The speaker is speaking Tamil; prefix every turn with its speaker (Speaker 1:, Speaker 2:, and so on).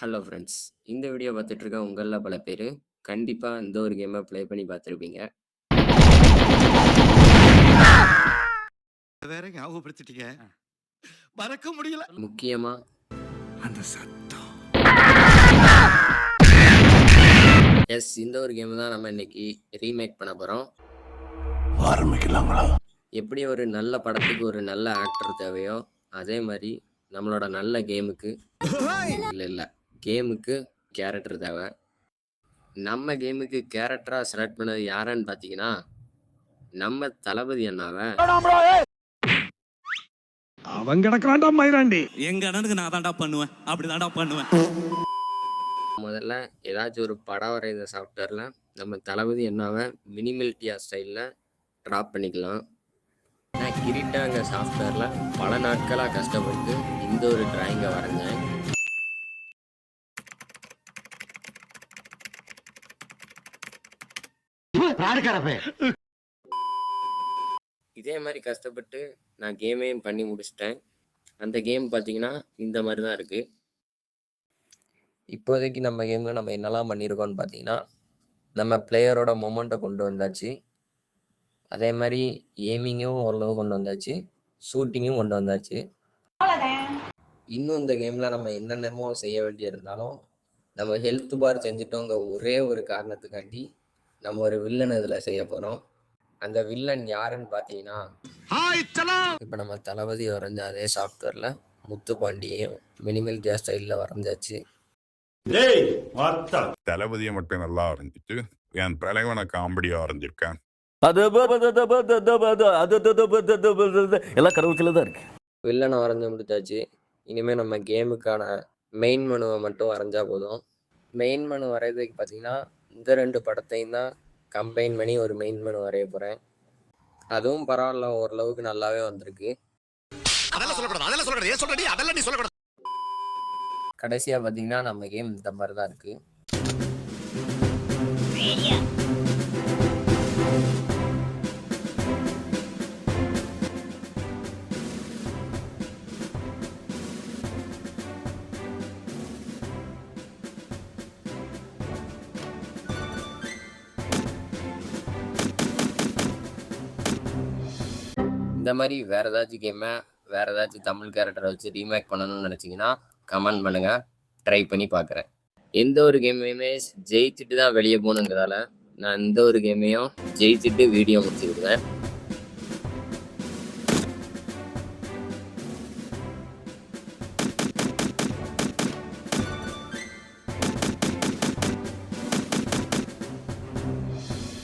Speaker 1: ஹலோ ஃப்ரெண்ட்ஸ், இந்த வீடியோ பார்த்துட்டு இருக்க உங்களில் பல பேர் கண்டிப்பாக இந்த ஒரு கேமை ப்ளே பண்ணி பார்த்துருப்பீங்க.
Speaker 2: வேற ஞாபகப்படுத்திட்டீங்க, மறக்க முடியல.
Speaker 1: முக்கியமாக
Speaker 2: அந்த சத்தம்.
Speaker 1: இந்த ஒரு கேம் தான் நம்ம இன்னைக்கு ரீமேக் பண்ண போகிறோம்.
Speaker 2: ஆரம்பிக்கலாங்களா?
Speaker 1: எப்படி ஒரு நல்ல படத்துக்கு ஒரு நல்ல ஆக்டர் தேவையோ, அதே மாதிரி நம்மளோட நல்ல கேமுக்கு இல்லை கேமுக்கு கேரக்டர் தேவை. நம்ம கேமுக்கு கேரக்டராக செலக்ட் பண்ணது யாருன்னு பார்த்தீங்கன்னா, நம்ம தளபதி அண்ணாவை.
Speaker 2: அவன் கிடக்குறான்டா மயிராண்டி.
Speaker 3: எங்க அண்ணனுக்கு நான் தான்டா பண்ணுவேன், அப்படிதான்டா பண்ணுவேன்.
Speaker 1: முதல்ல ஏதாச்சும் ஒரு படம் வரைகிற சாஃப்ட்வேரில் நம்ம தளபதி அண்ணாவை மினிமல்டியா ஸ்டைலில் ட்ராப் பண்ணிக்கலாம். நான் கிரிட்டாங்க சாஃப்ட்வேரில் பல நாட்களாக கஷ்டப்பட்டு இந்த ஒரு டிராயிங்கை வரைஞ்சேன். இதே மாதிரி கஷ்டப்பட்டு நான் கேமையும் பண்ணி முடிச்சிட்டேன். அந்த கேம் பார்த்தீங்கன்னா இந்த மாதிரி தான் இருக்குது. இப்போதைக்கு நம்ம கேமில் நம்ம என்னெல்லாம் பண்ணியிருக்கோம்னு பார்த்தீங்கன்னா, நம்ம பிளேயரோட மொமெண்ட்டை கொண்டு வந்தாச்சு. அதே மாதிரி ஏமிங்கும் ஓரளவு கொண்டு வந்தாச்சு, ஷூட்டிங்கும் கொண்டு வந்தாச்சு. இன்னும் இந்த கேமில் நம்ம என்னென்னமோ செய்ய வேண்டியிருந்தாலும் நம்ம ஹெல்த் பார் செஞ்சுட்டோங்க ஒரே ஒரு காரணத்துக்காண்டி நம்ம ஒரு வில்லன் இதில் செய்ய போகிறோம். அந்த வில்லன் யாருன்னு பார்த்தீங்கன்னா, இப்போ நம்ம தளபதி வரைஞ்ச அதே சாஃப்ட்வேரில் முத்துப்பாண்டியையும் மினிமல்டியா ஸ்டைலில் வரைஞ்சாச்சு.
Speaker 4: தளபதியை மட்டும் நல்லா வரைஞ்சிட்டு என் தலைவனை காமெடியா வரைஞ்சிருக்கேன்.
Speaker 3: எல்லாம் கடவுள் தான் இருக்கு.
Speaker 1: வில்லனை வரைஞ்சி முடிச்சாச்சு. இனிமேல் நம்ம கேமுக்கான மெயின் மெனுவை மட்டும் வரைஞ்சா போதும். மெயின் மெனு வரைகிறதுக்கு பார்த்தீங்கன்னா இந்த 2 படத்தையும் தான் கம்பைன் பண்ணி ஒரு மெயின் மெனு வரைய போகிறேன். அதுவும் பரவாயில்ல, ஓரளவுக்கு நல்லாவே வந்திருக்கு. கடைசியாக பார்த்தீங்கன்னா நம்ம கேம் இந்த மாதிரி தான் இருக்குது. இந்த மாதிரி வேறு ஏதாச்சும் கேமை வேறு ஏதாச்சும் தமிழ் கேரக்டரை வச்சு ரீமேக் பண்ணணும்னு நினச்சிங்கன்னா கமெண்ட் பண்ணுங்கள், ட்ரை பண்ணி பார்க்குறேன். எந்த ஒரு கேமையுமே ஜெயிச்சுட்டு தான் வெளியே போகணுங்கிறதால நான் இந்த ஒரு கேமையும் ஜெயிச்சுட்டு வீடியோ முடிச்சுக்கிடுவேன்.